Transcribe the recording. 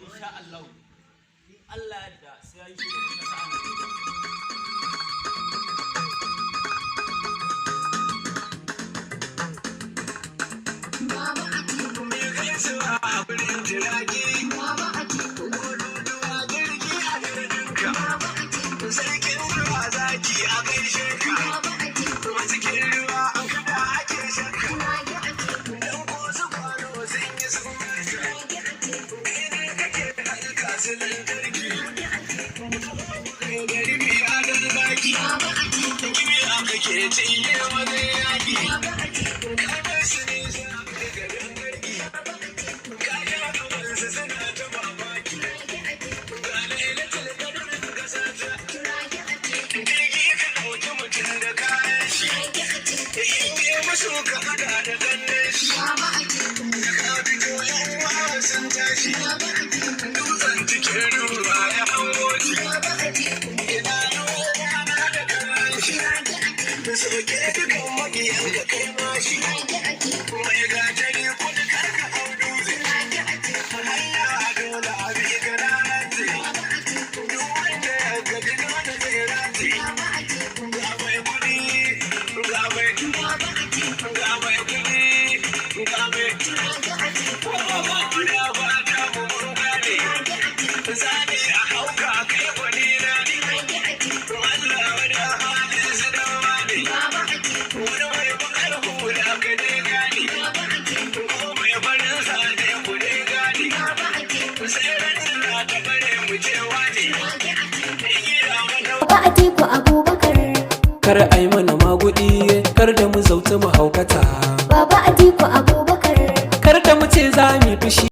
insha Allah in Allah yadda sai ya yi shugaban kasa a Najeriya. Sarkin ruwa zaki a gaishe ka, kuma cikin ruwa an kada ake shakka, don ko su kwano sun yi sun marta, ne kake halka su lantarki, kai gari mai adon zaki, kimi aka ke cinye wani yaki, kamar su ne za a kai garin garki, kayan kamarsu suna ta mamaki, ga lailatul qadr kasa ta. So ka hada da ganin shi da ka fito yan wawa sun tashi dutsen cikin ruwa ya hango shi ina rana da karan shi da soke dukan magiyan da kai mashi mai gajari kudu karka hau dutse hanya dole a bi garanti duk wanda ya gaji dole zai rati ga mai kudi ga mai Zane a hauka kai wani rani, Allah wani halin su dawa ne, wani mai bakar hula ka dai gani, ko mai farin zane ku dai gani, sai ran suna ta bare mu cewa ne, Atiku Abubakar. Kar a yi